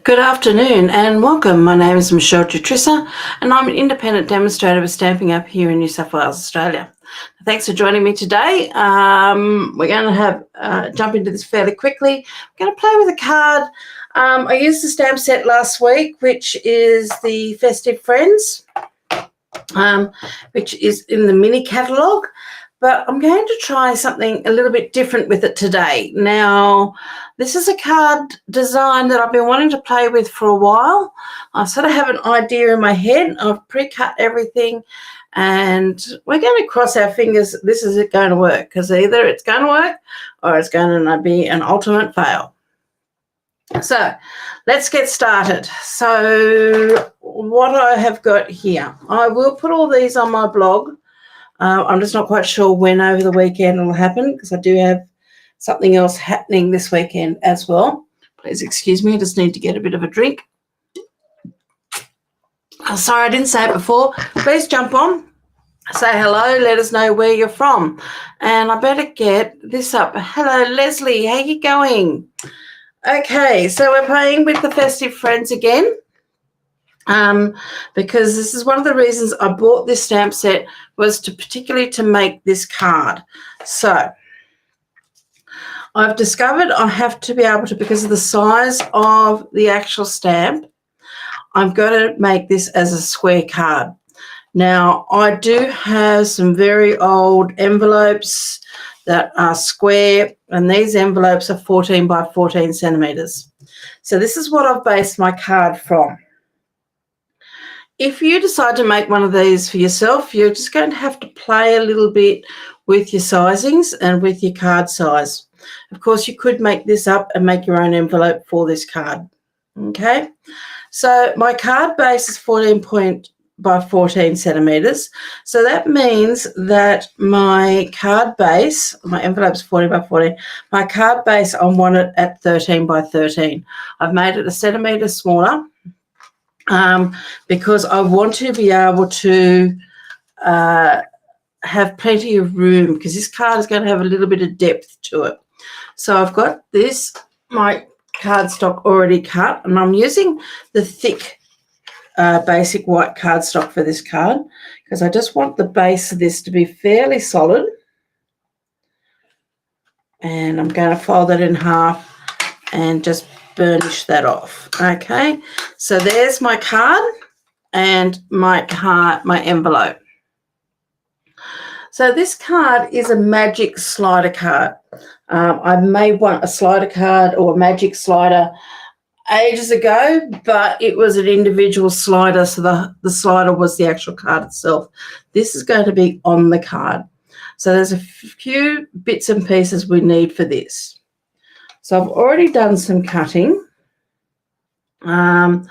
Good afternoon and welcome. My name is Michele Jutrisa and I'm an independent demonstrator of Stampin' Up here in New South Wales, Australia. Thanks for joining me today. We're going to jump into this fairly quickly. We're going to play with a card. I used the stamp set last week, which is the Festive Friends, which is in the mini catalogue. But I'm going to try something a little bit different with it today. Now, this is a card design that I've been wanting to play with for a while. I sort of have an idea in my head. I've pre-cut everything, and we're going to cross our fingers this is it going to work, because either it's going to work or it's going to be an ultimate fail. So let's get started. So what I have got here, I will put all these on my blog. I'm just not quite sure when over the weekend it will happen, because I do have something else happening this weekend as well. Please excuse me, I just need to get a bit of a drink. Oh, sorry, I didn't say it before. Please jump on, say hello, let us know where you're from. And I better get this up. Hello, Leslie, how you going? Okay, so we're playing with the Festive Friends again. Because this is one of the reasons I bought this stamp set, was particularly to make this card. So I've discovered I have to be able to, because of the size of the actual stamp, I'm going to make this as a square card. Now, I do have some very old envelopes that are square, and these envelopes are 14 by 14 centimetres. So this is what I've based my card from. If you decide to make one of these for yourself, you're just going to have to play a little bit with your sizings and with your card size. Of course, you could make this up and make your own envelope for this card. Okay, so my card base is 14 by 14 centimetres. So that means that my card base, my envelope is 14 by 14, my card base, I want it at 13 by 13. I've made it a centimetre smaller. Because I want to be able to have plenty of room, because this card is going to have a little bit of depth to it. So I've got this, my cardstock already cut, and I'm using the thick basic white cardstock for this card, because I just want the base of this to be fairly solid. And I'm going to fold it in half and just burnish that off. Okay, so there's my card and my envelope. So this card is a magic slider card. I made a slider card or a magic slider ages ago, but it was an individual slider, so the slider was the actual card itself. This is going to be on the card. So there's a few bits and pieces we need for this. So I've already done some cutting, and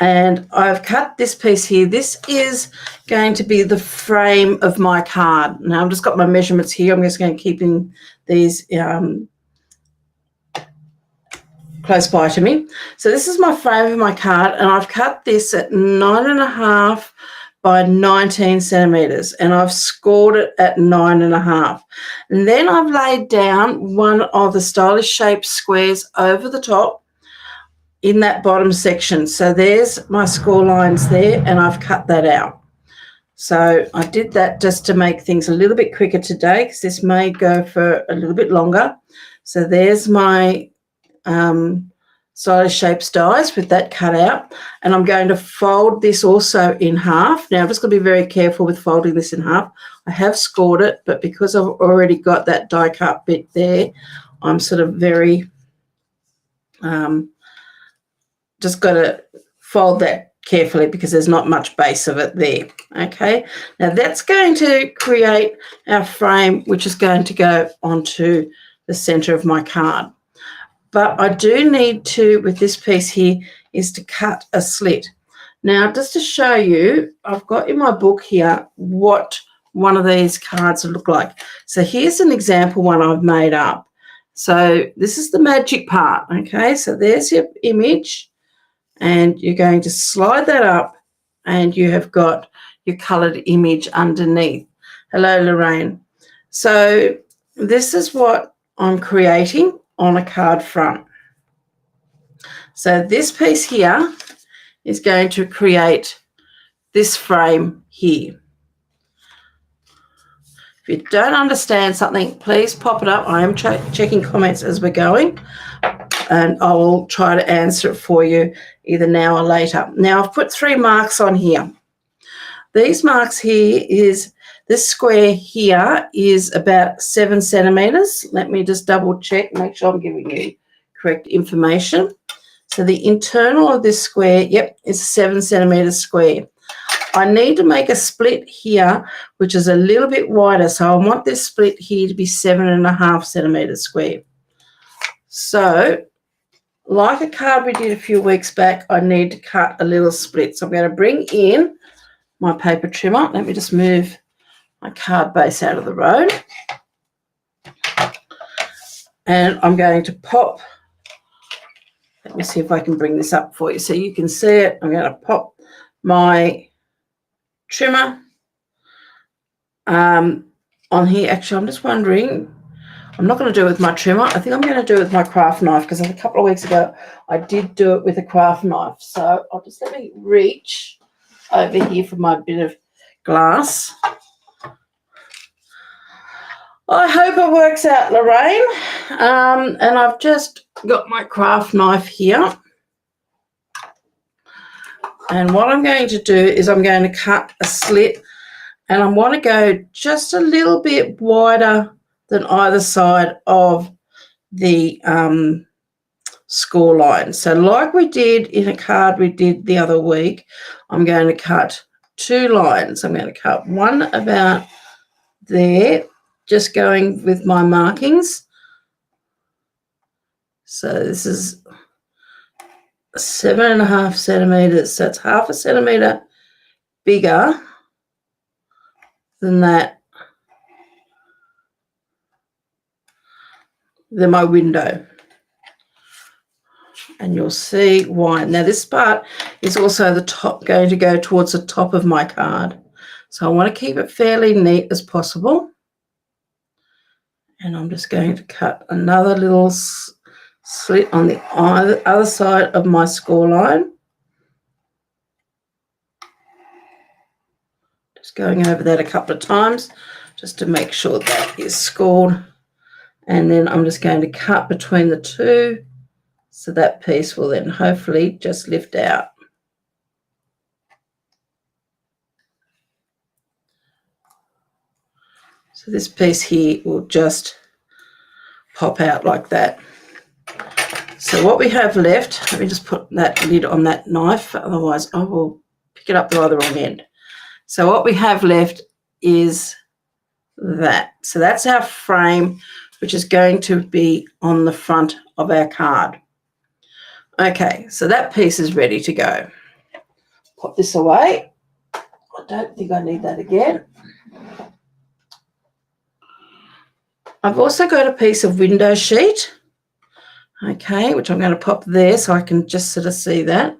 I've cut this piece here. This is going to be the frame of my card. Now I've just got my measurements here. I'm just going to keep these close by to me. So this is my frame of my card, and I've cut this at 9.5 by 19 centimetres, and I've scored it at 9.5. And then I've laid down one of the stylish shaped squares over the top in that bottom section. So there's my score lines there, and I've cut that out. So I did that just to make things a little bit quicker today, because this may go for a little bit longer. So there's my stylish shaped dies with that cut out, and I'm going to fold this also in half. Now I'm just going to be very careful with folding this in half. I have scored it, but because I've already got that die cut bit there, I'm sort of very just got to fold that carefully, because there's not much base of it there. Okay, now that's going to create our frame, which is going to go onto the center of my card. But I do need to, with this piece here, is to cut a slit. Now, just to show you, I've got in my book here what one of these cards look like. So here's an example one I've made up. So this is the magic part, okay? So there's your image, and you're going to slide that up, and you have got your coloured image underneath. Hello, Lorraine. So this is what I'm creating on a card front. So this piece here is going to create this frame here. If you don't understand something, please pop it up. I am checking comments as we're going, and I will try to answer it for you either now or later. Now, I've put 3 marks on here. These marks here is, this square here is about 7 centimetres. Let me just double check, make sure I'm giving you correct information. So the internal of this square, yep, is 7 centimetres square. I need to make a split here, which is a little bit wider. So I want this split here to be 7.5 centimetres square. So, like a card we did a few weeks back, I need to cut a little split. So I'm going to bring in my paper trimmer. Let me just move my card base out of the road. And I'm going to pop, let me see if I can bring this up for you so you can see it. I'm going to pop my trimmer on here. Actually, I'm just wondering, I'm not going to do it with my trimmer. I think I'm going to do it with my craft knife, because a couple of weeks ago I did do it with a craft knife. So I'll just let me reach over here for my bit of glass. I hope it works out, Lorraine. And I've just got my craft knife here. And what I'm going to do is I'm going to cut a slit, and I want to go just a little bit wider than either side of the score line. So like we did in a card we did the other week, I'm going to cut 2 lines. I'm going to cut one about there, just going with my markings. So this is 7.5 centimetres. So it's half a centimetre bigger than that, than my window. And you'll see why. Now this part is also the top, going to go towards the top of my card. So I want to keep it fairly neat as possible. And I'm just going to cut another little slit on the other side of my score line. Just going over that a couple of times just to make sure that is scored. And then I'm just going to cut between the two, so that piece will then hopefully just lift out. So this piece here will just pop out like that. So what we have left, let me just put that lid on that knife, otherwise I will pick it up by the wrong end. So what we have left is that. So that's our frame, which is going to be on the front of our card. Okay, so that piece is ready to go. Pop this away. I don't think I need that again. I've also got a piece of window sheet, okay, which I'm going to pop there so I can just sort of see that.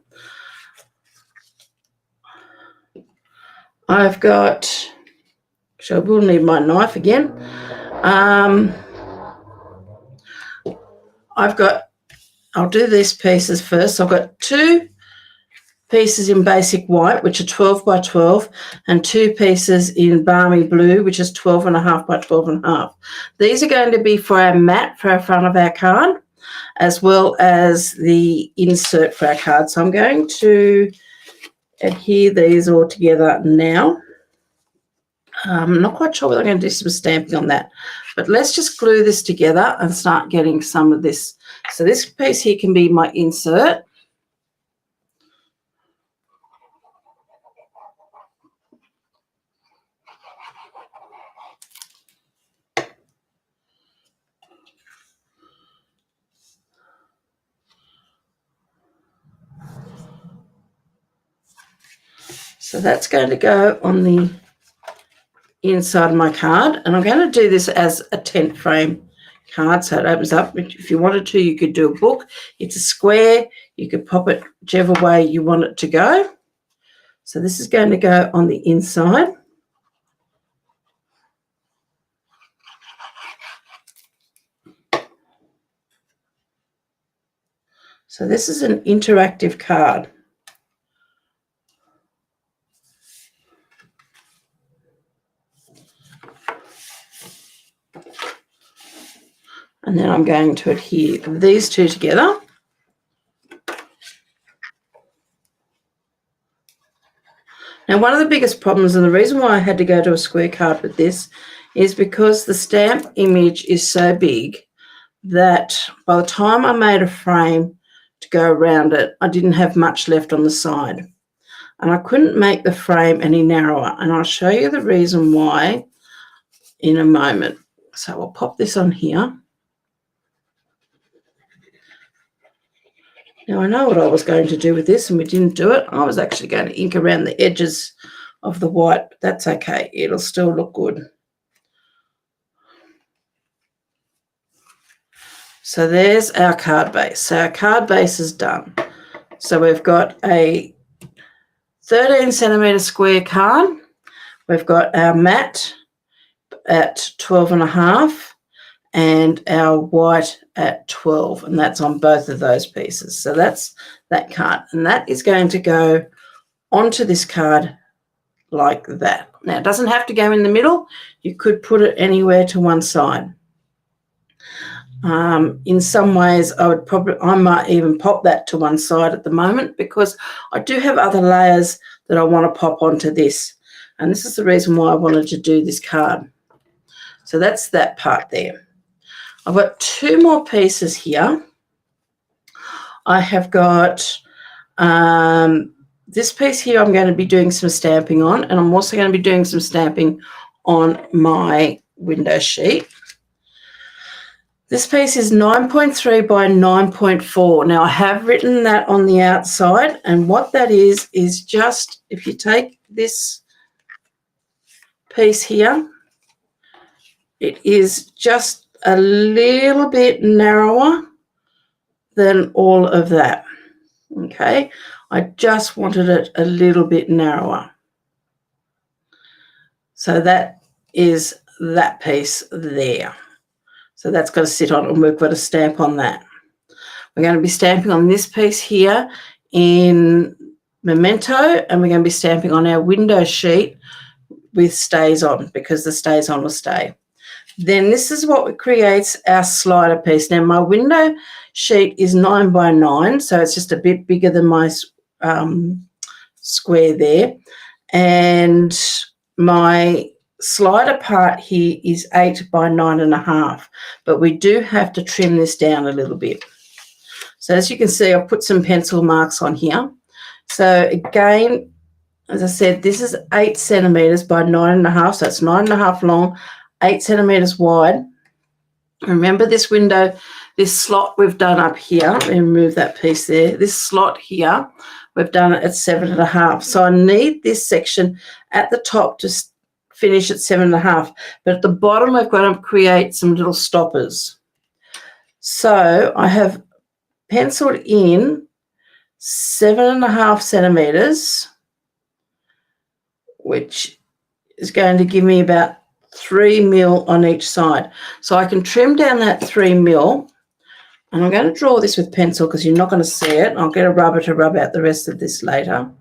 I've got, so I will need my knife again. I'll do these pieces first. So I've got 2 pieces in basic white, which are 12 by 12, and 2 pieces in balmy blue, which is 12.5 by 12.5. These are going to be for our mat for our front of our card, as well as the insert for our card. So I'm going to adhere these all together now. I'm not quite sure whether I'm going to do some stamping on that, but let's just glue this together and start getting some of this. So this piece here can be my insert. So that's going to go on the inside of my card, and I'm going to do this as a tent frame card, so it opens up. If you wanted to, you could do a book. It's a square. You could pop it whichever way you want it to go. So this is going to go on the inside. So this is an interactive card. And then I'm going to adhere these two together. Now, one of the biggest problems, and the reason why I had to go to a square card with this, is because the stamp image is so big that by the time I made a frame to go around it, I didn't have much left on the side. And I couldn't make the frame any narrower. And I'll show you the reason why in a moment. So I'll pop this on here. Now, I know what I was going to do with this, and we didn't do it. I was actually going to ink around the edges of the white, but that's okay. It'll still look good. So there's our card base. So our card base is done. So we've got a 13 centimetre square card. We've got our matte at 12.5 and our white at 12, and that's on both of those pieces. So that's that card, and that is going to go onto this card like that. Now, it doesn't have to go in the middle. You could put it anywhere to one side. In some ways, I might even pop that to one side at the moment, because I do have other layers that I want to pop onto this. And this is the reason why I wanted to do this card. So that's that part there. I've got two more pieces here. I have got this piece here I'm going to be doing some stamping on, and I'm also going to be doing some stamping on my window sheet. This piece is 9.3 by 9.4. Now, I have written that on the outside, and what that is just, if you take this piece here, it is just a little bit narrower than all of that, okay? I just wanted it a little bit narrower. So that is that piece there. So that's got to sit on, and we've got to stamp on that. We're going to be stamping on this piece here in Memento, and we're going to be stamping on our window sheet with stays on, because the stays on will stay. Then this is what creates our slider piece. Now, my window sheet is 9 by 9, so it's just a bit bigger than my square there. And my slider part here is 8 by 9.5, but we do have to trim this down a little bit. So as you can see, I've put some pencil marks on here. So again, as I said, this is 8 centimetres by 9.5, so it's 9.5 long, 8 centimetres wide. Remember this window, this slot we've done up here, let me remove that piece there, this slot here, we've done it at 7.5. So I need this section at the top to finish at 7.5, but at the bottom we've got to create some little stoppers. So I have penciled in 7.5 centimetres, which is going to give me about 3 mil on each side. So I can trim down that 3 mil, and I'm going to draw this with pencil because you're not going to see it. I'll get a rubber to rub out the rest of this later.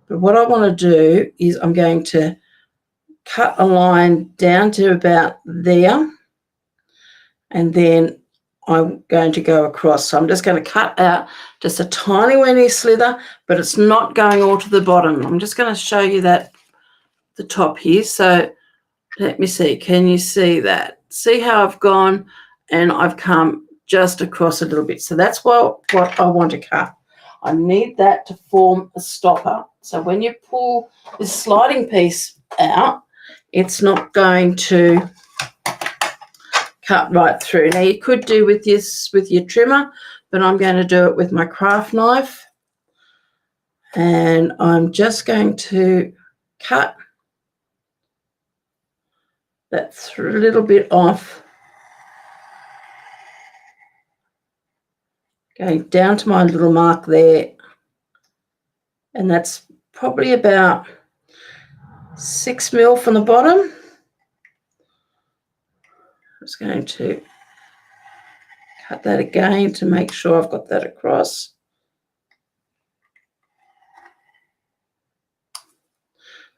But what I want to do is I'm going to cut a line down to about there, and then I'm going to go across. So I'm just going to cut out just a tiny weeny slither, but it's not going all to the bottom. I'm just going to show you that, the top here. So let me see, can you see that? See how I've gone and I've come just across a little bit. So that's what I want to cut. I need that to form a stopper. So when you pull this sliding piece out, it's not going to cut right through. Now you could do with this with your trimmer, but I'm going to do it with my craft knife. And I'm just going to cut that a little bit off, going down to my little mark there, and that's probably about 6 mil from the bottom. I'm just going to cut that again to make sure I've got that across.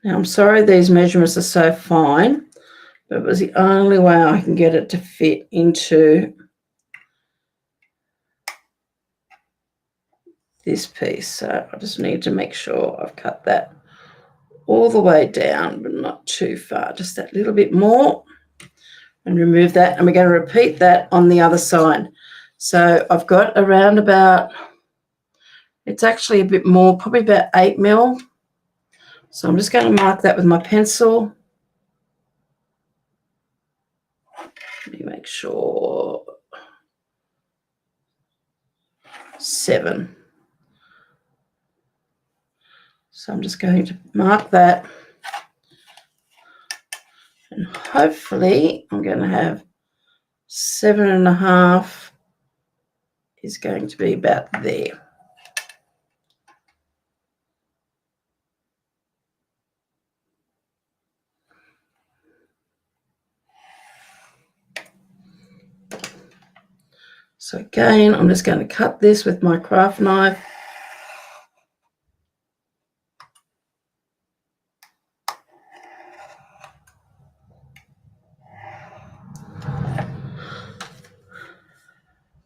Now, I'm sorry these measurements are so fine, but it was the only way I can get it to fit into this piece. So I just need to make sure I've cut that all the way down, but not too far, just that little bit more, and remove that. And we're going to repeat that on the other side. So I've got around about, it's actually a bit more, probably about 8 mil. So I'm just going to mark that with my pencil. Let me make sure. 7. So I'm just going to mark that. And hopefully I'm going to have 7.5 is going to be about there. So again, I'm just going to cut this with my craft knife.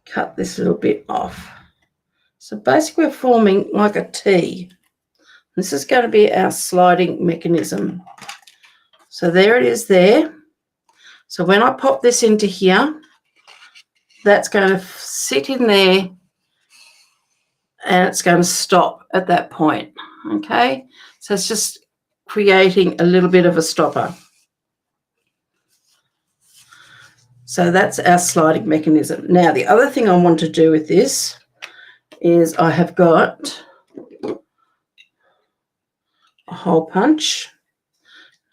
Cut this little bit off. So basically we're forming like a T. This is going to be our sliding mechanism. So there it is there. So when I pop this into here, that's going to sit in there and it's going to stop at that point, okay? So it's just creating a little bit of a stopper. So that's our sliding mechanism. Now, the other thing I want to do with this is I have got a hole punch.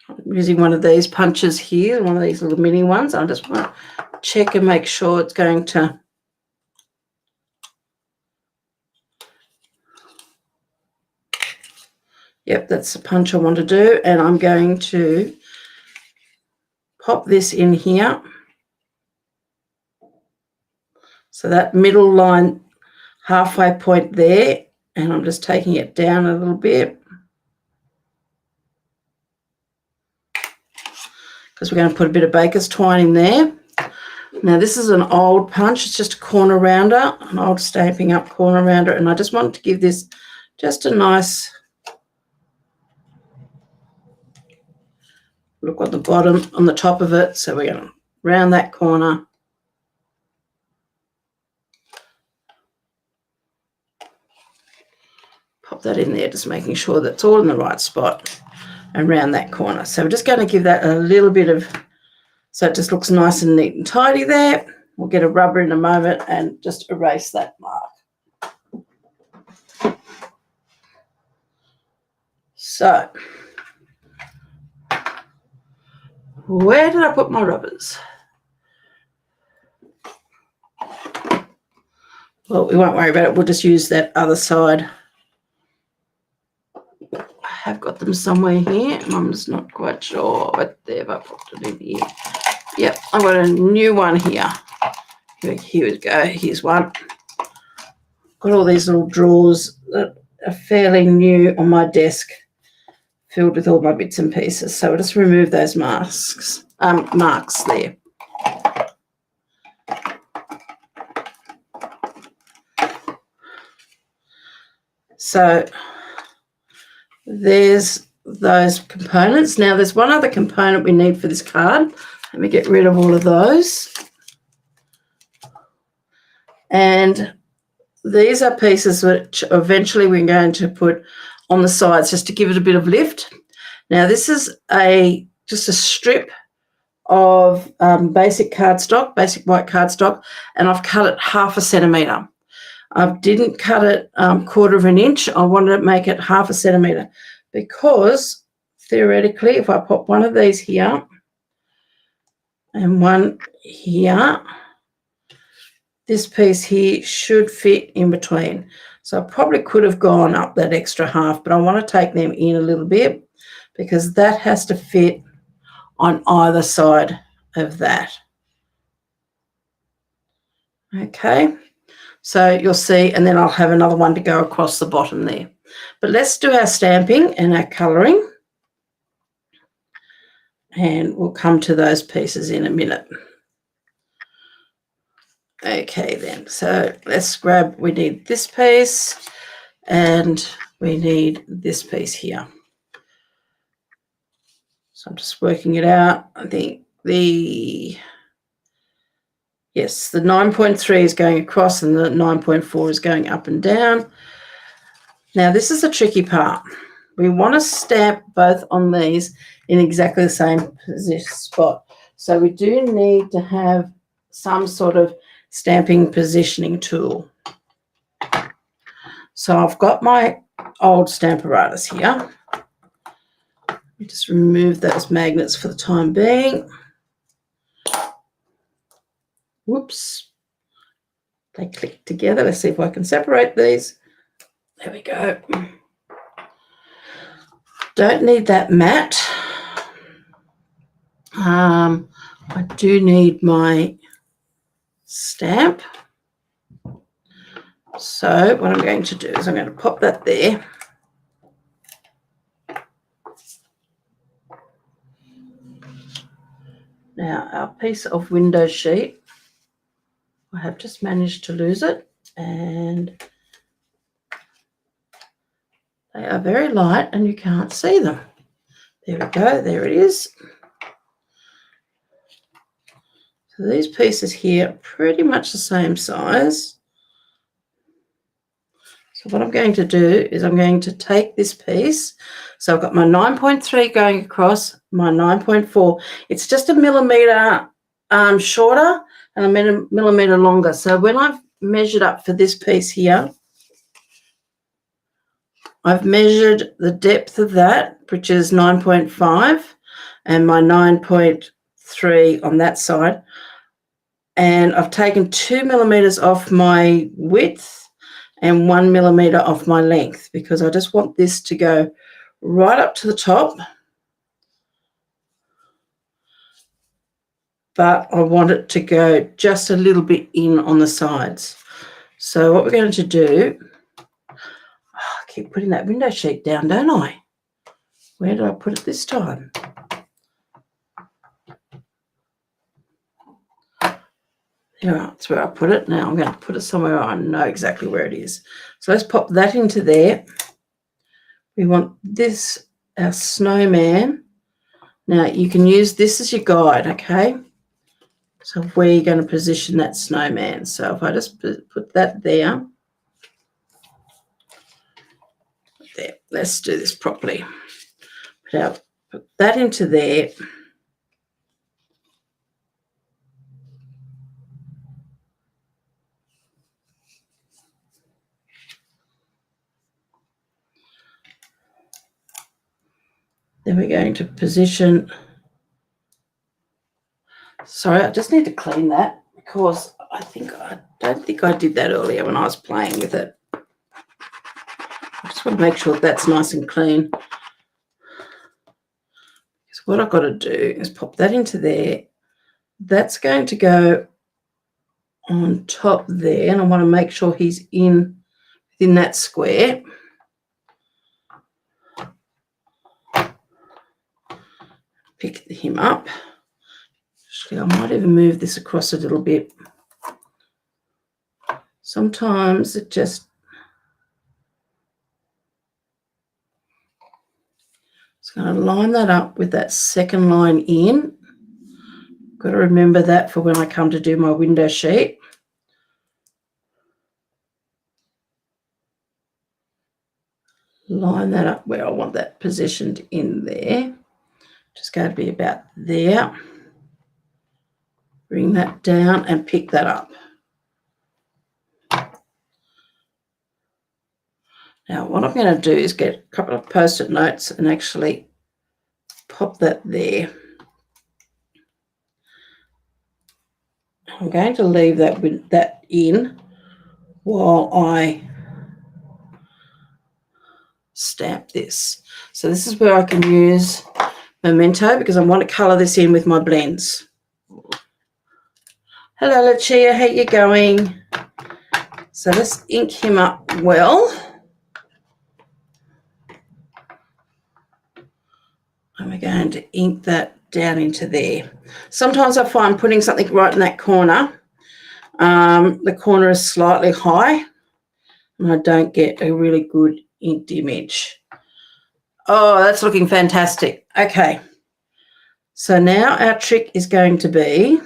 I'm using one of these punches here, one of these little mini ones. I just want to check and make sure it's going to Yep, that's the punch I want to do, and I'm going to pop this in here. So that middle line, halfway point there, and I'm just taking it down a little bit because we're going to put a bit of baker's twine in there. Now this is an old punch, it's just a corner rounder, an old Stampin' Up corner rounder, and I just wanted to give this just a nice look on the bottom, on the top of it. So we're going to round that corner. Pop that in there, just making sure that's all in the right spot, and round that corner. So we're just going to give that a little bit of, so it just looks nice and neat and tidy there. We'll get a rubber in a moment and just erase that mark. So where did I put my rubbers? Well, we won't worry about it. We'll just use that other side. I have got them somewhere here, and I'm just not quite sure, but there, I popped it in here. Yep, I've got a new one here. Here we go. Here's one. Got all these little drawers that are fairly new on my desk, filled with all my bits and pieces. So I'll just remove those marks there. So there's those components. Now there's one other component we need for this card. Let me get rid of all of those. And these are pieces which eventually we're going to put on the sides just to give it a bit of lift. Now this is just a strip of basic cardstock, basic white cardstock, and I've cut it 1/2 centimetre. I didn't cut it 1/4 of an inch. I wanted to make it 1/2 centimetre because theoretically if I pop one of these here and one here, this piece here should fit in between. So I probably could have gone up that extra 1/2, but I want to take them in a little bit because that has to fit on either side of that. Okay, so you'll see, and then I'll have another one to go across the bottom there. But let's do our stamping and our colouring, and we'll come to those pieces in a minute. Okay then, so let's grab, we need this piece and we need this piece here. So I'm just working it out. I think the 9.3 is going across and the 9.4 is going up and down. Now this is the tricky part. We want to stamp both on these in exactly the same spot. So we do need to have some sort of stamping positioning tool. So I've got my old Stamparatus here. Let me just remove those magnets for the time being. Whoops. They click together. Let's see if I can separate these. There we go. Don't need that mat. I do need my stamp. So what I'm going to do is I'm going to pop that there. Now our piece of window sheet, I have just managed to lose it, and they are very light and you can't see them. There we go, there it is. So these pieces here are pretty much the same size. So what I'm going to do is I'm going to take this piece. So I've got my 9.3 going across, my 9.4. It's just a millimetre shorter and a millimetre longer. So when I've measured up for this piece here, I've measured the depth of that, which is 9.5, and my 9.3 on that side. And I've taken 2 millimetres off my width and 1 millimetre off my length, because I just want this to go right up to the top, but I want it to go just a little bit in on the sides. So what we're going to do, I keep putting that window sheet down, don't I? Where did I put it this time? There, that's where I put it. Now I'm going to put it somewhere I know exactly where it is. So let's pop that into there. We want this, our snowman. Now you can use this as your guide, okay? So where you're going to position that snowman. So if I just put that there. There, let's do this properly. Put that into there. Then we're going to position. Sorry, I just need to clean that because I don't think I did that earlier when I was playing with it. I just want to make sure that's nice and clean. Because what I've got to do is pop that into there. That's going to go on top there, and I want to make sure he's within that square. Pick him up. Actually, I might even move this across a little bit. Sometimes it just going to line that up with that second line in. Got to remember that for when I come to do my window sheet. Line that up where I want that positioned in there. Just going to be about there. Bring that down and pick that up. Now what I'm going to do is get a couple of post-it notes and actually pop that there. I'm going to leave that in while I stamp this. So this is where I can use Memento because I want to colour this in with my blends. Hello, Lucia, how you going? So let's ink him up well. And we're going to ink that down into there. Sometimes I find putting something right in that corner, the corner is slightly high, and I don't get a really good inked image. Oh, that's looking fantastic. Okay. So now our trick is going to be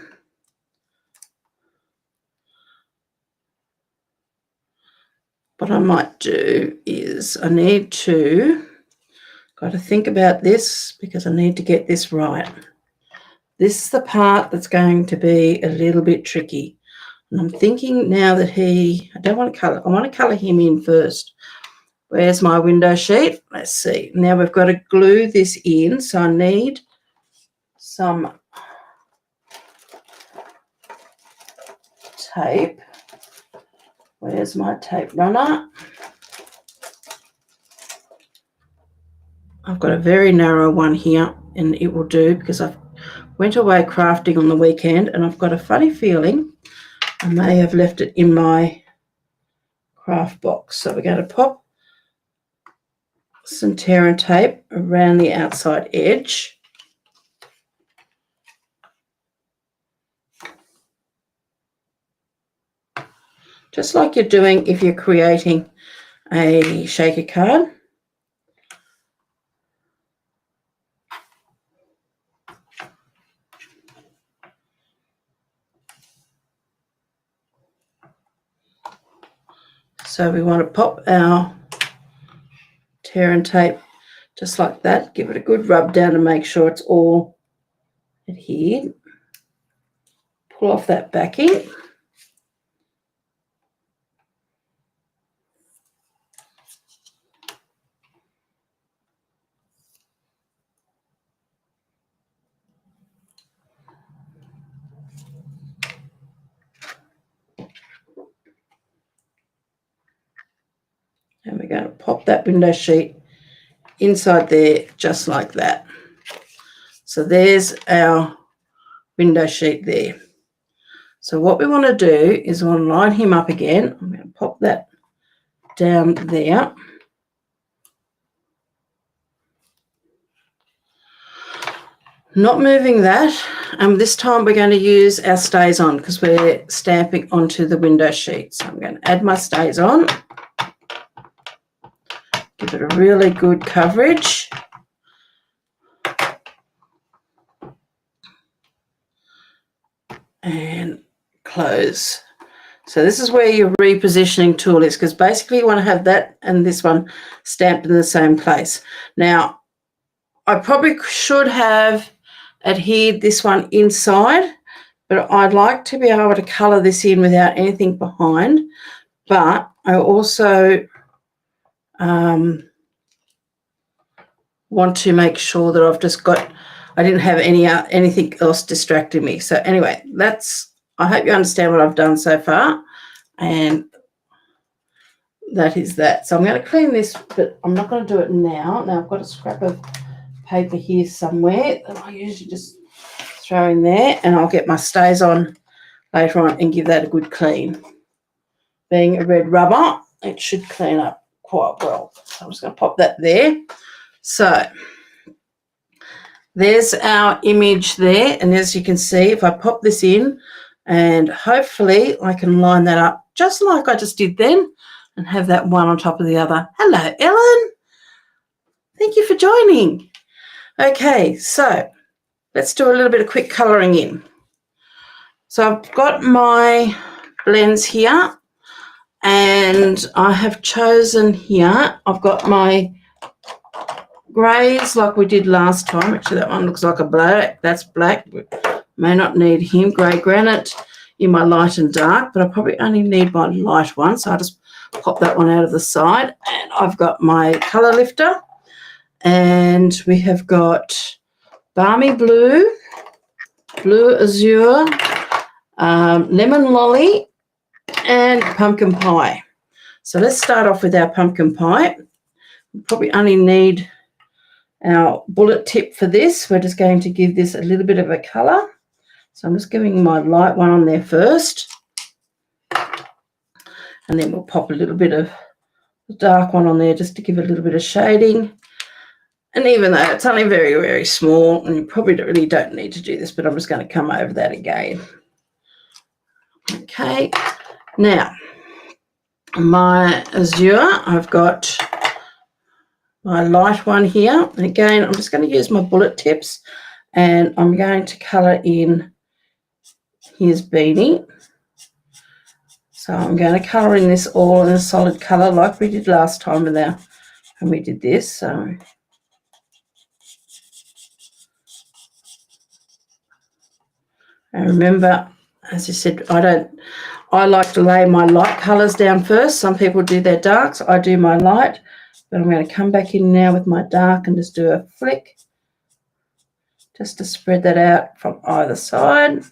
what I might do is I need to got to think about this because I need to get this right. This is the part that's going to be a little bit tricky. And I'm thinking now that I don't want to colour, I want to colour him in first. Where's my window sheet? Let's see. Now we've got to glue this in, so I need some tape. Where's my tape runner? I've got a very narrow one here, and it will do because I went away crafting on the weekend, and I've got a funny feeling I may have left it in my craft box. So we're going to pop some tear and tape around the outside edge. Just like you're doing if you're creating a shaker card. So we want to pop our tear and tape just like that. Give it a good rub down to make sure it's all adhered. Pull off that backing. And we're going to pop that window sheet inside there just like that. So there's our window sheet there. So what we want to do is we want to line him up again. I'm going to pop that down there. Not moving that. This time we're going to use our stays on because we're stamping onto the window sheet. So I'm going to add my stays on. Give it a really good coverage. And close. So this is where your repositioning tool is because basically you want to have that and this one stamped in the same place. Now, I probably should have adhered this one inside, but I'd like to be able to colour this in without anything behind. But I also want to make sure that I've just got, I didn't have anything else distracting me. So anyway, I hope you understand what I've done so far, and that is that. So I'm going to clean this, but I'm not going to do it now. Now I've got a scrap of paper here somewhere that I usually just throw in there, and I'll get my stays on later on and give that a good clean. Being a red rubber, it should clean up quite well. So I'm just going to pop that there. So there's our image there, and as you can see, if I pop this in, and hopefully I can line that up just like I just did then and have that one on top of the other. Hello, Ellen. Thank you for joining. Okay, so let's do a little bit of quick colouring in. So I've got my blends here, and I have chosen here, I've got my greys like we did last time. Actually, that one looks like a black. That's black. May not need him. Grey granite in my light and dark, but I probably only need my light one, so I just pop that one out of the side. And I've got my colour lifter, and we have got balmy blue, blue azure, lemon lolly, and pumpkin pie. So let's start off with our pumpkin pie. We probably only need our bullet tip for this. We're just going to give this a little bit of a colour. So I'm just giving my light one on there first, and then we'll pop a little bit of the dark one on there just to give it a little bit of shading. And even though it's only very, very small, and you probably really don't need to do this, but I'm just going to come over that again. Okay, now my azure, I've got my light one here. And again, I'm just going to use my bullet tips, and I'm going to colour in his beanie. So I'm going to colour in this all in a solid colour like we did last time when we did this. So and remember, as I said, I like to lay my light colours down first. Some people do their darks. I do my light, but I'm going to come back in now with my dark and just do a flick just to spread that out from either side.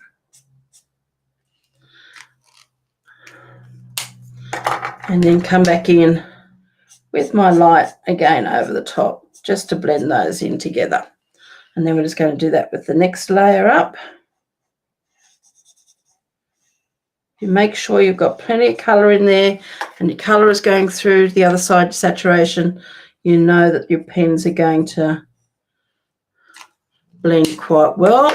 And then come back in with my light again over the top just to blend those in together. And then we're just going to do that with the next layer up. You make sure you've got plenty of colour in there and your colour is going through the other side saturation. You know that your pens are going to blend quite well.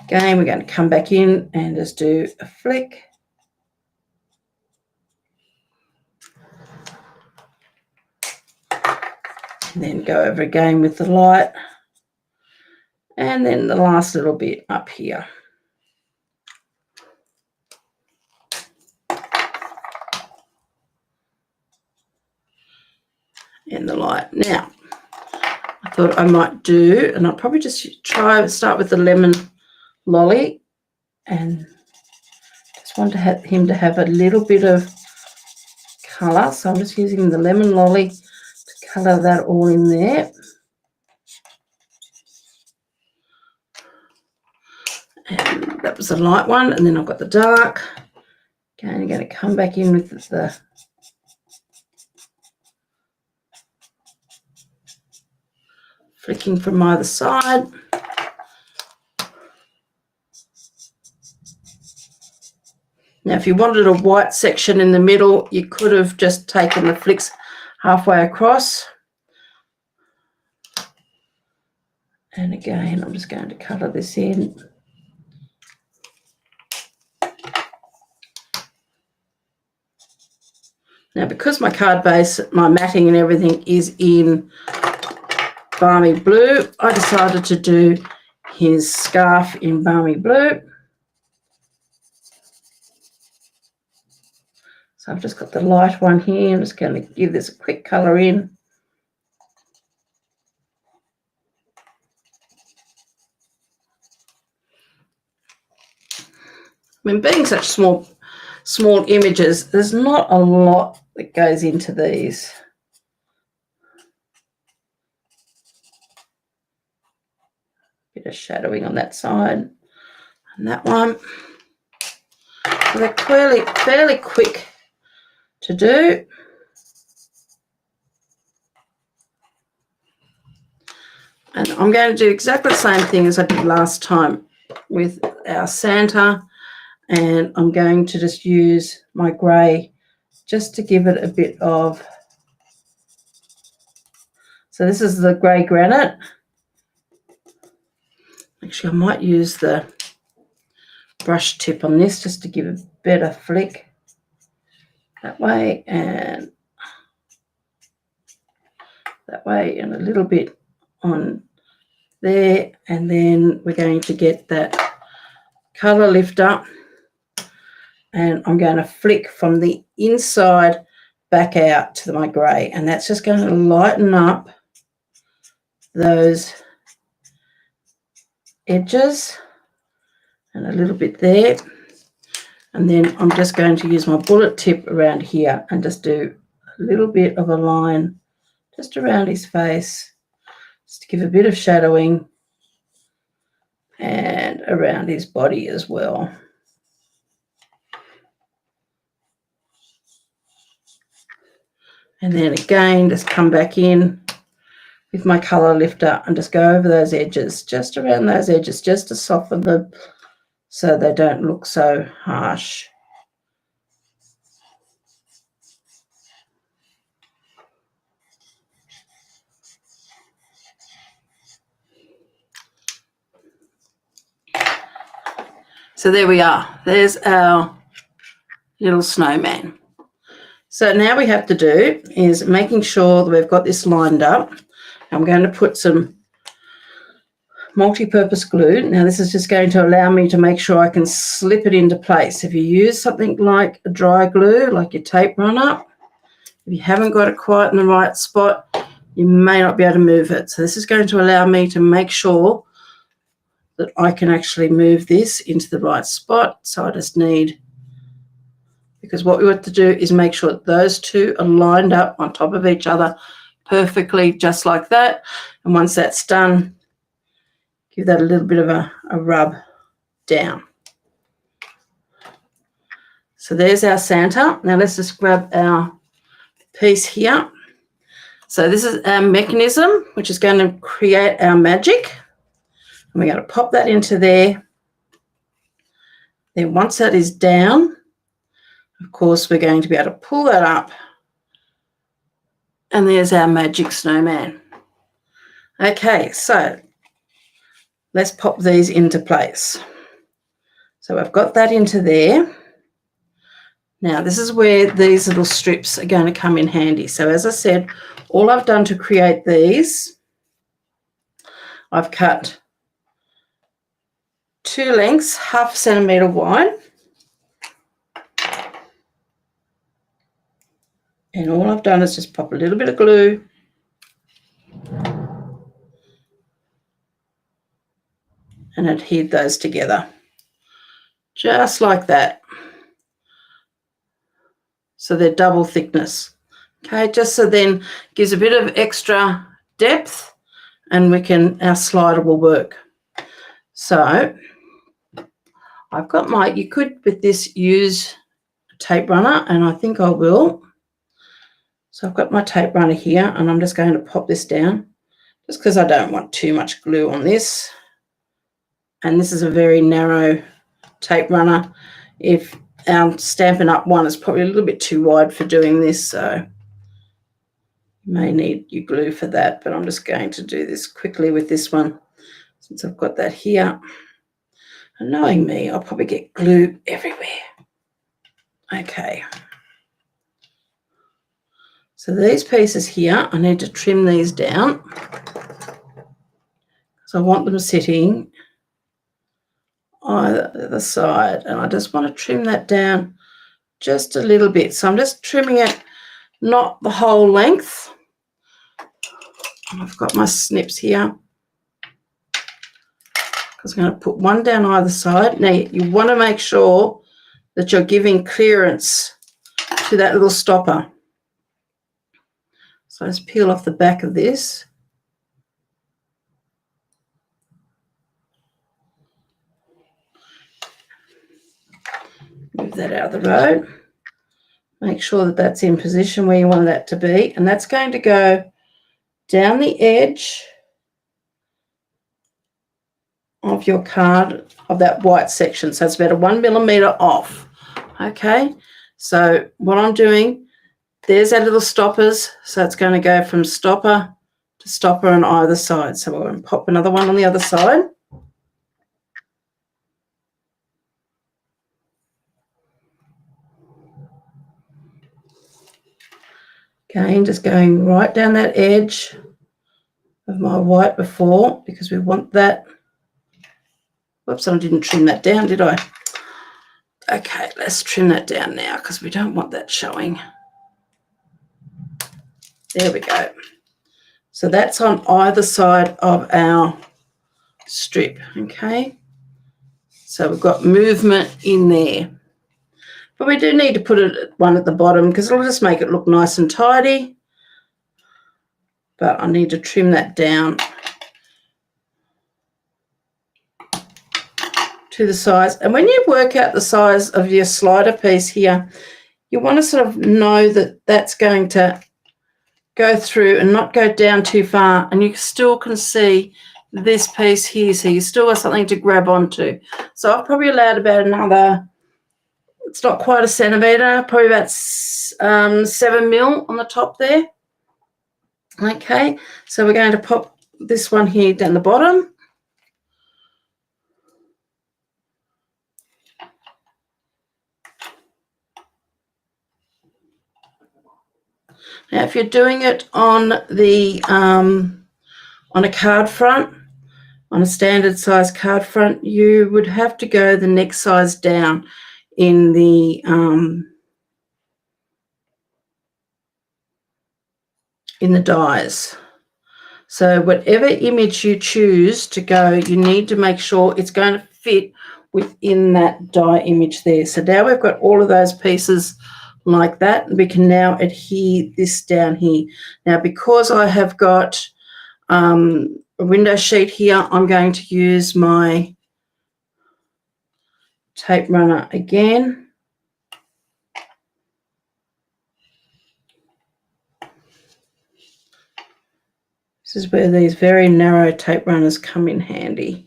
Again, we're going to come back in and just do a flick. And then go over again with the light. And then the last little bit up here. And the light. Now, I thought I might do, and I'll probably just start with the lemon lolly, and just want to have him to have a little bit of colour. So I'm just using the lemon lolly to colour that all in there. And that was the light one, and then I've got the dark. Okay, I'm going to come back in with the flicking from either side. Now, if you wanted a white section in the middle, you could have just taken the flicks halfway across. And again, I'm just going to colour this in. Now, because my card base, my matting and everything is in Balmy Blue, I decided to do his scarf in Balmy Blue. So I've just got the light one here. I'm just going to give this a quick colour in. I mean, being such small images, there's not a lot that goes into these. Bit of shadowing on that side and that one. So they're fairly quick to do. And I'm going to do exactly the same thing as I did last time with our Santa. And I'm going to just use my grey just to give it a bit of, so this is the grey granite. Actually, I might use the brush tip on this just to give a better flick that way and that way, and a little bit on there. And then we're going to get that colour lifter, and I'm going to flick from the inside back out to my grey, and that's just going to lighten up those edges and a little bit there. And then I'm just going to use my bullet tip around here and just do a little bit of a line just around his face, just to give a bit of shadowing, and around his body as well. And then again, just come back in with my colour lifter and just go over those edges, just around those edges, just to soften so they don't look so harsh. So there we are. There's our little snowman. So now we have to do is making sure that we've got this lined up. I'm going to put some multi-purpose glue. Now this is just going to allow me to make sure I can slip it into place. If you use something like a dry glue, like your tape runner, if you haven't got it quite in the right spot, you may not be able to move it. So this is going to allow me to make sure that I can actually move this into the right spot. So I just need, because what we want to do is make sure that those two are lined up on top of each other perfectly, just like that. And once that's done, give that a little bit of a rub down. So there's our Santa. Now let's just grab our piece here. So this is our mechanism, which is going to create our magic. And we're going to pop that into there. Then once that is down, of course, we're going to be able to pull that up. And there's our magic snowman. Okay, so let's pop these into place. So I've got that into there. Now this is where these little strips are going to come in handy. So as I said, all I've done to create these, I've cut 2 lengths, 1/2 centimetre wide. And all I've done is just pop a little bit of glue and adhere those together, just like that. So they're double thickness. Okay, just so then gives a bit of extra depth and our slider will work. So I've got you could with this use a tape runner, and I think I will. So I've got my tape runner here, and I'm just going to pop this down just because I don't want too much glue on this. And this is a very narrow tape runner. If our Stampin' Up! One is probably a little bit too wide for doing this, so you may need your glue for that, but I'm just going to do this quickly with this one since I've got that here. And knowing me, I'll probably get glue everywhere. Okay. So these pieces here, I need to trim these down because I want them sitting either side, and I just want to trim that down just a little bit. So I'm just trimming it, not the whole length. And I've got my snips here because I'm going to put one down either side. Now you want to make sure that you're giving clearance to that little stopper. So let's peel off the back of this. Move that out of the road. Make sure that that's in position where you want that to be. And that's going to go down the edge of your card of that white section. So it's about 1 millimetre off. Okay. So what I'm doing, there's our little stoppers. So it's going to go from stopper to stopper on either side. So we're going to pop another one on the other side. Again, just going right down that edge of my white before, because we want that. Whoops, I didn't trim that down, did I? Okay, let's trim that down now because we don't want that showing. There we go. So that's on either side of our strip, okay? So we've got movement in there. But we do need to put one at the bottom because it'll just make it look nice and tidy. But I need to trim that down to the size. And when you work out the size of your slider piece here, you want to sort of know that that's going to go through and not go down too far, and you still can see this piece here, so you still got something to grab onto. So I've probably allowed about another, it's not quite a centimetre, probably about 7 mil on the top there. Okay, so we're going to pop this one here down the bottom. Now, if you're doing it on the on a card front, on a standard size card front, you would have to go the next size down in the dies. So whatever image you choose to go, you need to make sure it's going to fit within that die image there. So now we've got all of those pieces like that, and we can now adhere this down here. Now, because I have got a window sheet here, I'm going to use my tape runner again. This is where these very narrow tape runners come in handy.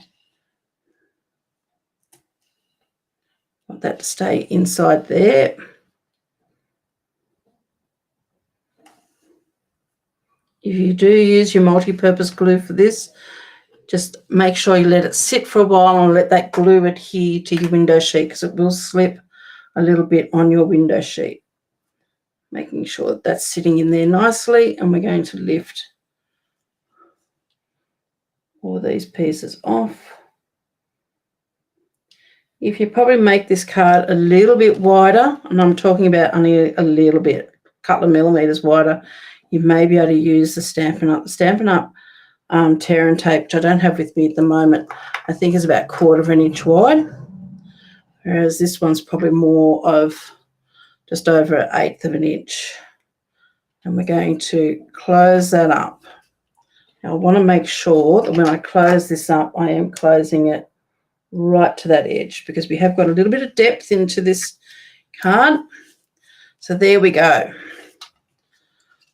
Want that to stay inside there. If you do use your multi-purpose glue for this, just make sure you let it sit for a while and let that glue adhere to your window sheet, because it will slip a little bit on your window sheet. Making sure that that's sitting in there nicely, and we're going to lift all these pieces off. If you probably make this card a little bit wider, and I'm talking about only a little bit, a couple of millimeters wider, you may be able to use the Stampin' Up. The Stampin' Up tear and tape, which I don't have with me at the moment, I think is about 1/4 of an inch wide, whereas this one's probably more of just over 1/8 of an inch. And we're going to close that up. Now I want to make sure that when I close this up, I am closing it right to that edge, because we have got a little bit of depth into this card. So there we go.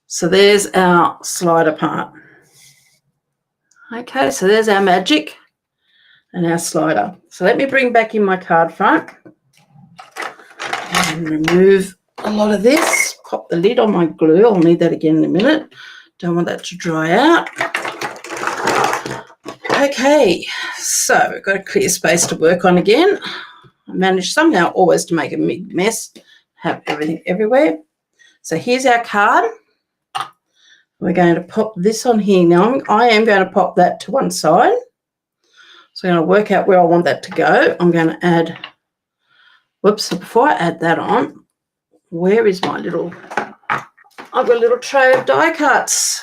So there's our slider part. Okay, so there's our magic and our slider. So let me bring back in my card front and remove a lot of this. Pop the lid on my glue. I'll need that again in a minute. Don't want that to dry out. Okay, so we've got a clear space to work on again. I managed somehow always to make a big mess, have everything everywhere. So here's our card. We're going to pop this on here. Now I am going to pop that to one side. So I'm going to work out where I want that to go. I'm going to add, whoops, so before I add that on, where is my little, I've got a little tray of die cuts.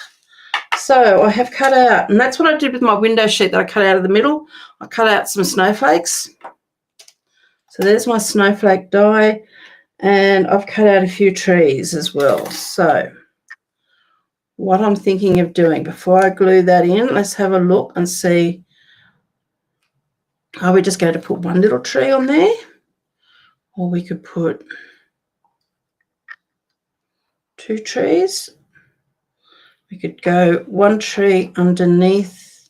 So I have cut out, and that's what I did with my window sheet that I cut out of the middle. I cut out some snowflakes. So there's my snowflake die, and I've cut out a few trees as well. So what I'm thinking of doing before I glue that in, let's have a look and see. Are we just going to put one little tree on there? Or we could put 2 trees. We could go 1 tree underneath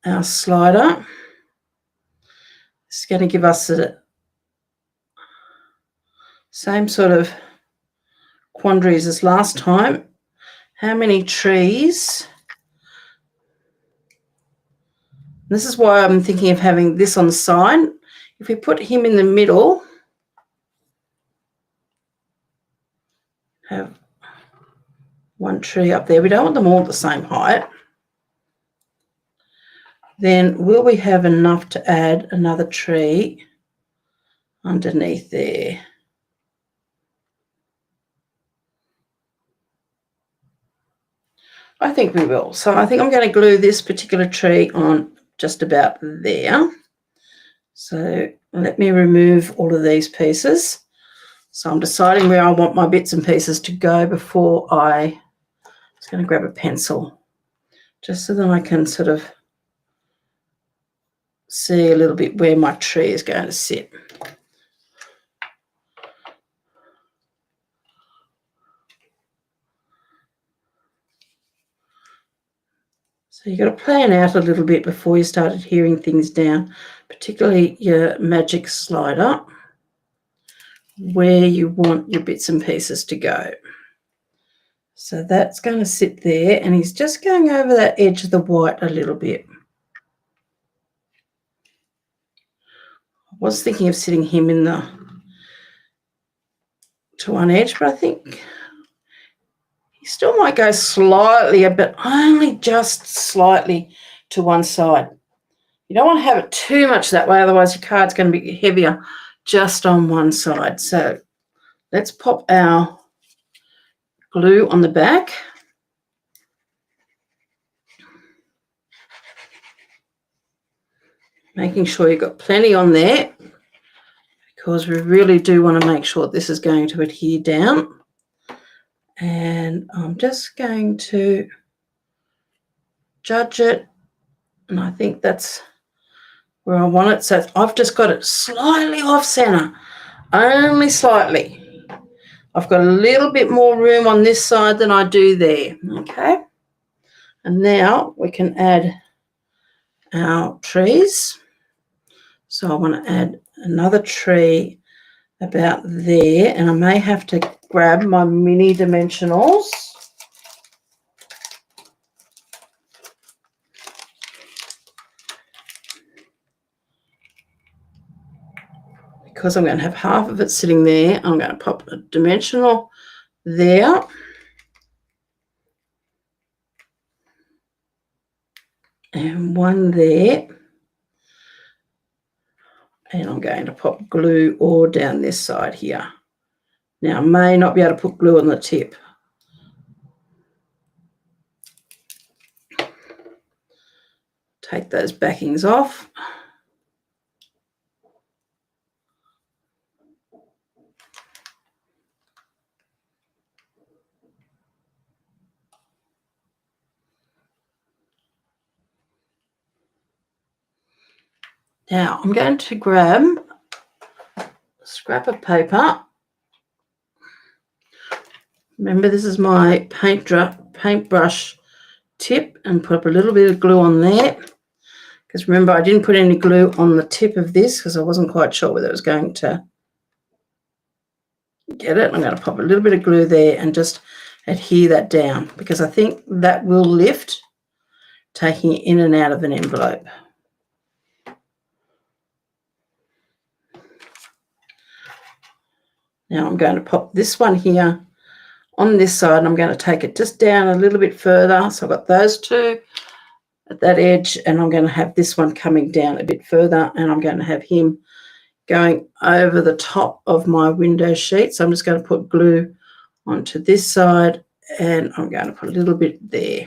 our slider. It's going to give us the same sort of quandaries as last time. How many trees? This is why I'm thinking of having this on the side. If we put him in the middle, have 1 tree up there. We don't want them all the same height. Then will we have enough to add another tree underneath there? I think we will. So I think I'm going to glue this particular tree on just about there. So let me remove all of these pieces. So I'm deciding where I want my bits and pieces to go before I was going to grab a pencil, just so that I can sort of see a little bit where my tree is going to sit. So So you've got to plan out a little bit before you start adhering things down, particularly your magic slider, where you want your bits and pieces to go. So that's going to sit there, and he's just going over that edge of the white a little bit. I was thinking of sitting him in to one edge, but I think he still might go slightly, but only just slightly to one side. You don't want to have it too much that way, otherwise your card's going to be heavier just on one side. So let's pop our glue on the back. Making sure you've got plenty on there, because we really do want to make sure this is going to adhere down. And I'm just going to judge it, and I think that's where I want it. So I've just got it slightly off center, only slightly. I've got a little bit more room on this side than I do there, okay? And now we can add our trees. So I want to add another tree about there, and I may have to grab my mini dimensionals. Because I'm going to have half of it sitting there, I'm going to pop a dimensional there. And one there. And I'm going to pop glue all down this side here. Now, I may not be able to put glue on the tip. Take those backings off. Now, I'm going to grab a scrap of paper. Remember, this is my paintbrush tip, and put up a little bit of glue on there. Because remember, I didn't put any glue on the tip of this because I wasn't quite sure whether it was going to get it. I'm going to pop a little bit of glue there and just adhere that down, because I think that will lift, taking it in and out of an envelope. Now I'm going to pop this one here on this side, and I'm going to take it just down a little bit further. So I've got those two at that edge, and I'm going to have this one coming down a bit further, and I'm going to have him going over the top of my window sheet. So I'm just going to put glue onto this side, and I'm going to put a little bit there.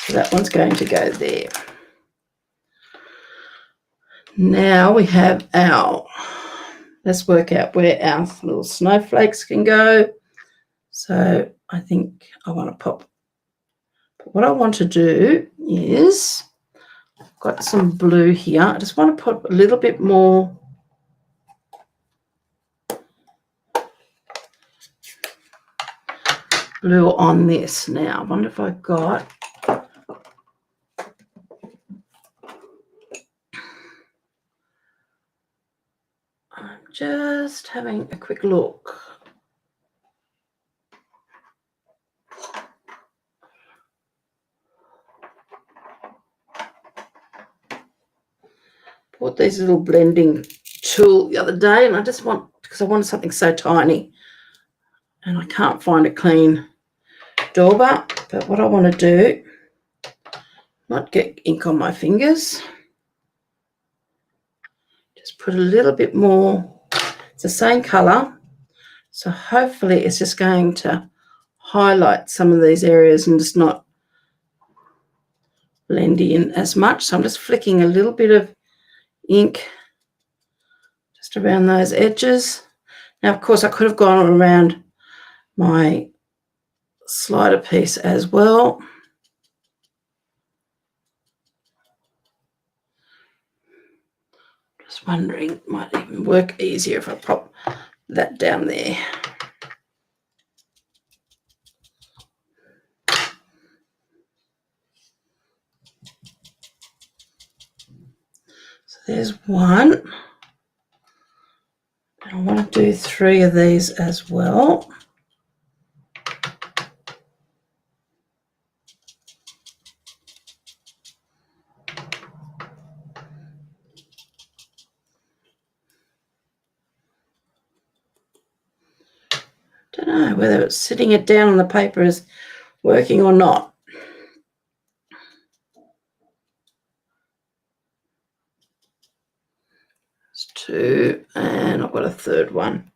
So that one's going to go there. Now we have let's work out where our little snowflakes can go. So I think I want to pop, what I want to do is, I've got some blue here. I just want to put a little bit more blue on this. Now, I wonder if I've got, I'm just having a quick look. Bought these little blending tool the other day, and I just want, because I wanted something so tiny, and I can't find a clean dauber. But what I want to do, not get ink on my fingers, just put a little bit more. It's the same colour, so hopefully it's just going to highlight some of these areas and just not blend in as much. So I'm just flicking a little bit of ink just around those edges. Now, of course, I could have gone around my slider piece as well. Just Just wondering, it might even work easier if I pop that down there. So there's one. And I want to do 3 of these as well. Don't know whether it's sitting it down on the paper is working or not. It's 2, and I've got a third one.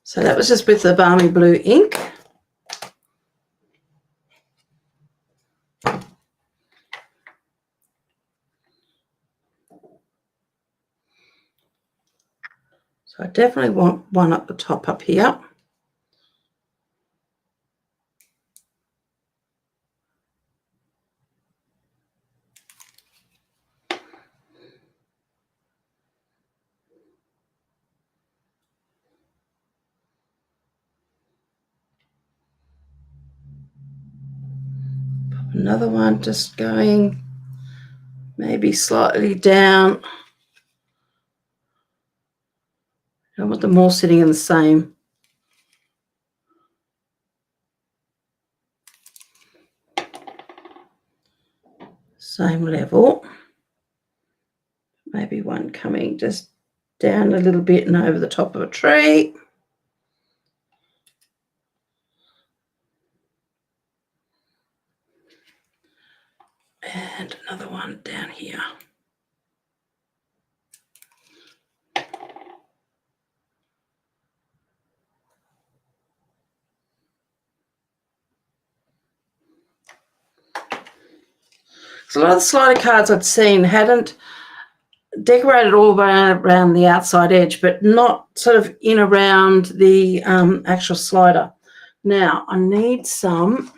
So that was just with the balmy blue ink. So I definitely want one up the top up here. Pop another one just going maybe slightly down. I want them all sitting in the same level. Maybe one coming just down a little bit and over the top of a tree. And another one down here. So a lot of the slider cards I'd seen hadn't decorated all the way around the outside edge, but not sort of in around the actual slider. Now I need some.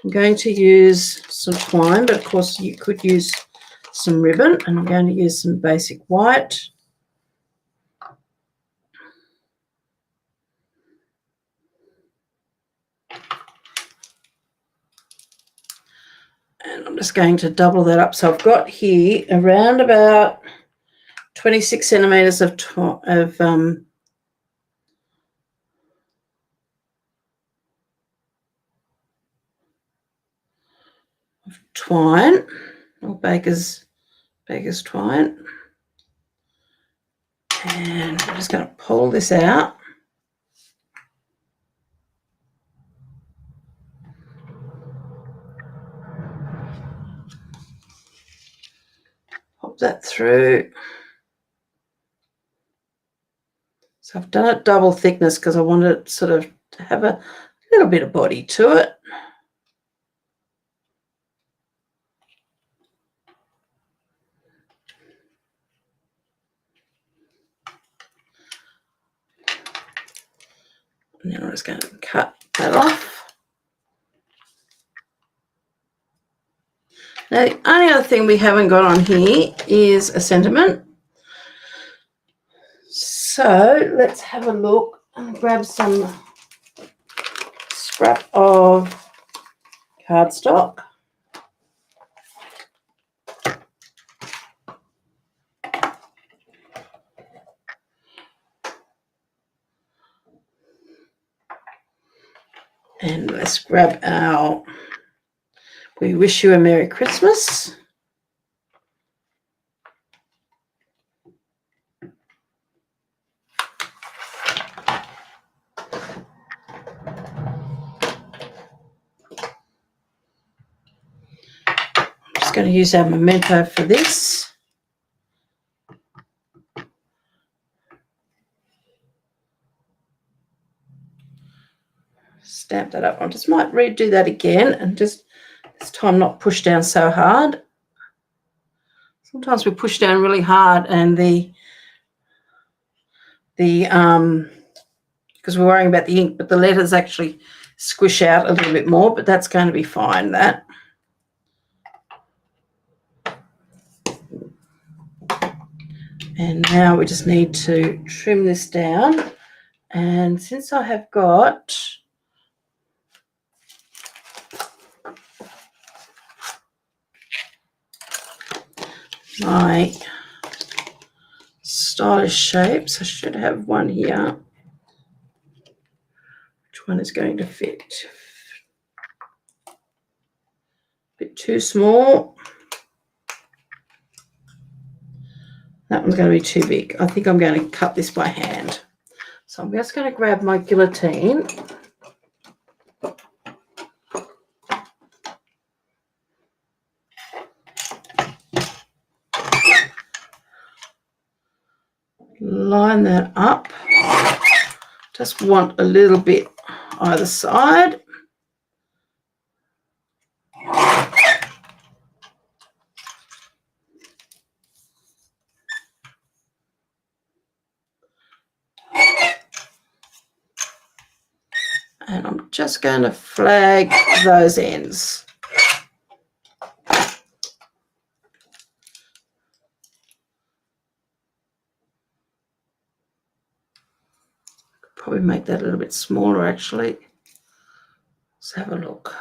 I'm going to use some twine, but of course you could use some ribbon, and I'm going to use some basic white. And I'm just going to double that up. So I've got here around about 26 centimetres of twine, or baker's twine. And I'm just going to pull this out. Pop that through. So I've done it double thickness because I want it sort of to have a little bit of body to it. And then I'm just going to cut that off. Now, the only other thing we haven't got on here is a sentiment. So let's have a look and grab some scrap of cardstock. And let's grab our We Wish You a Merry Christmas. I'm just going to use our memento for this. stamp that up. I just might redo that again and just this time not push down so hard. Sometimes we push down really hard and because we're worrying about the ink, but the letters actually squish out a little bit more, but that's going to be fine, that. And now we just need to trim this down. And since I have got my stylish shapes, I should have one here. Which one is going to fit? A bit too small. That one's going to be too big. I think I'm going to cut this by hand. So I'm just going to grab my guillotine. Line that up. Just want a little bit either side. And I'm just going to flag those ends. Probably make that a little bit smaller actually. Let's have a look.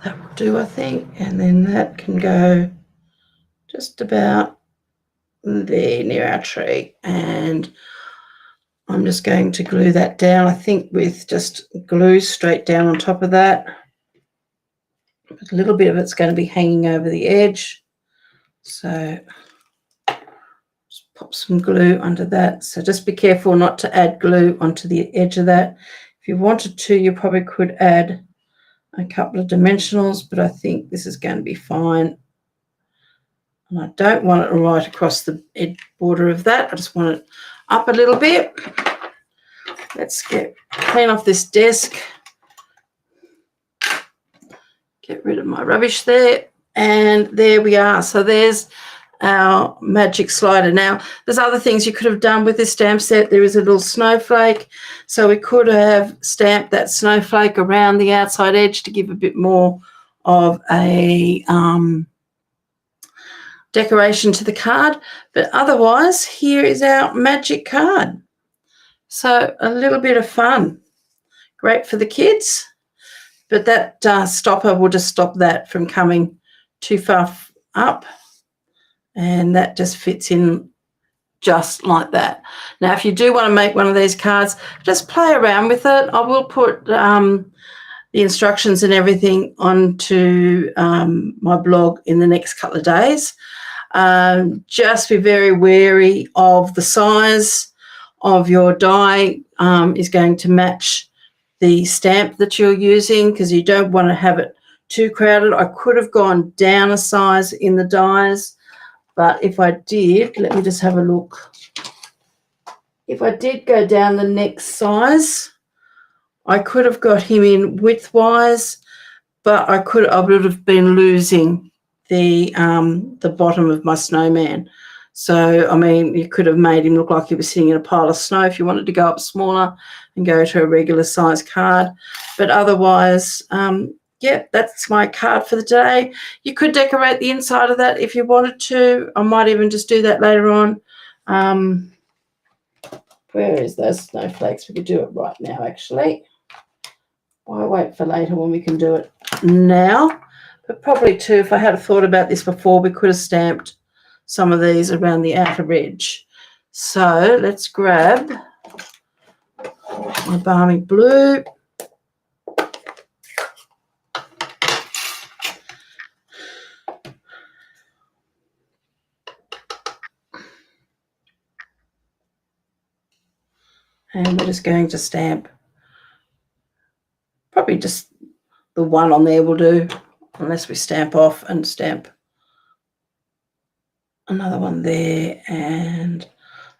That will do, I think, and then that can go just about there near our tree, and I'm just going to glue that down, I think, with just glue straight down on top of that. A little bit of it's going to be hanging over the edge, so just pop some glue under that. So just be careful not to add glue onto the edge of that. If you wanted to, you probably could add a couple of dimensionals, but I think this is going to be fine. And I don't want it right across the edge border of that. I just want it up a little bit. Let's clean off this desk. Get rid of my rubbish there. And there we are. So there's our magic slider. Now, there's other things you could have done with this stamp set. There is a little snowflake. So we could have stamped that snowflake around the outside edge to give a bit more of a decoration to the card. But otherwise, here is our magic card. So a little bit of fun. Great for the kids. But that stopper will just stop that from coming too far up. And that just fits in just like that. Now, if you do want to make one of these cards, just play around with it. I will put the instructions and everything onto my blog in the next couple of days. Just be very wary of the size of your die is going to match the stamp that you're using, because you don't want to have it too crowded. I could have gone down a size in the dies, but if I did, let me just have a look. If I did go down the next size, I could have got him in width-wise, but I would have been losing the bottom of my snowman. So, I mean, you could have made him look like he was sitting in a pile of snow if you wanted to go up smaller and go to a regular size card. But otherwise, yeah, that's my card for the day. You could decorate the inside of that if you wanted to. I might even just do that later on. Where is those snowflakes? We could do it right now, actually. Why wait for later when we can do it now? But probably too, if I had thought about this before, we could have stamped some of these around the outer edge. So let's grab my balmy blue. And we're just going to stamp. Probably just the one on there will do, unless we stamp off and stamp another one there. And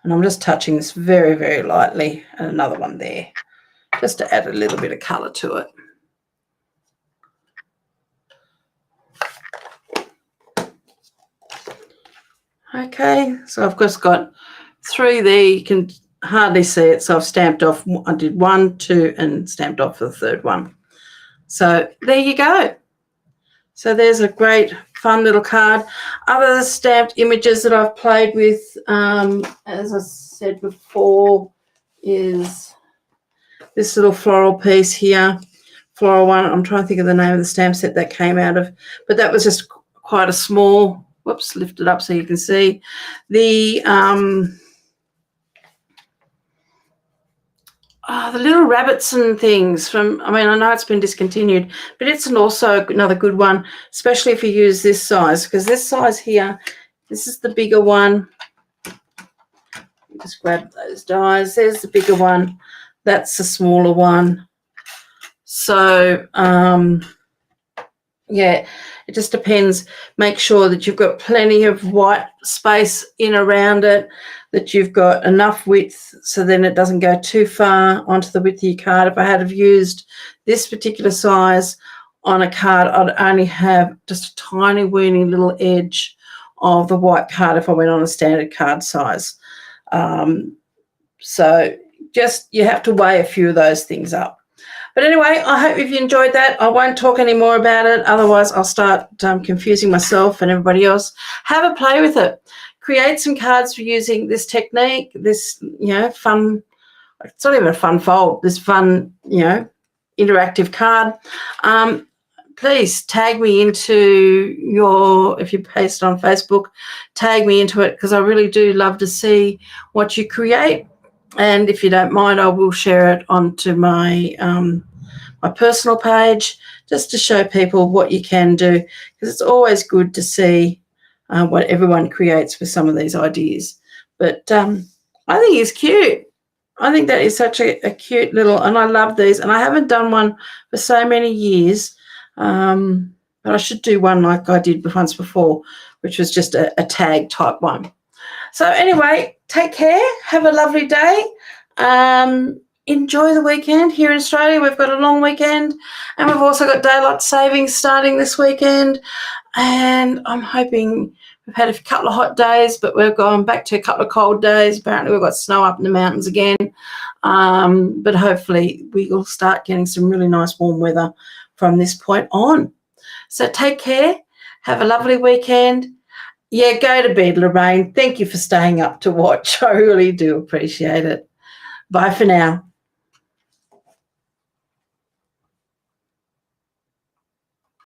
I'm just touching this very, very lightly, and another one there, just to add a little bit of colour to it. Okay, so I've just got 3 there. You can hardly see it, so I've stamped off. I did 1, 2, and stamped off the 3rd one. So there you go. So there's a great fun little card. Other stamped images that I've played with, as I said before, is this little floral piece here, floral one. I'm trying to think of the name of the stamp set that came out of, but that was just quite a small, whoops, lift it up so you can see. The little rabbits and things from, I mean, I know it's been discontinued, but it's also another good one, especially if you use this size, because this size here, this is the bigger one. Just grab those dies. There's the bigger one. That's the smaller one. So, yeah, it just depends. Make sure that you've got plenty of white space in around it, that you've got enough width so then it doesn't go too far onto the width of your card. If I had have used this particular size on a card, I'd only have just a tiny weeny little edge of the white card if I went on a standard card size. So just you have to weigh a few of those things up. But anyway, I hope you've enjoyed that. I won't talk any more about it. Otherwise, I'll start confusing myself and everybody else. Have a play with it. Create some cards for using this technique, this, fun, it's not even a fun fold, this fun, interactive card. Please tag me into if you paste it on Facebook, tag me into it, because I really do love to see what you create. And if you don't mind, I will share it onto my my personal page, just to show people what you can do, because it's always good to see what everyone creates with some of these ideas. But I think it's cute. I think that is such a cute little, and I love these. And I haven't done one for so many years, but I should do one like I did once before, which was just a tag type one. So anyway, take care. Have a lovely day. Enjoy the weekend. Here in Australia, we've got a long weekend, and we've also got daylight savings starting this weekend. And I'm hoping, we've had a couple of hot days, but we're going back to a couple of cold days. Apparently, we've got snow up in the mountains again. But hopefully, we will start getting some really nice warm weather from this point on. So take care. Have a lovely weekend. Yeah, go to bed, Lorraine. Thank you for staying up to watch. I really do appreciate it. Bye for now.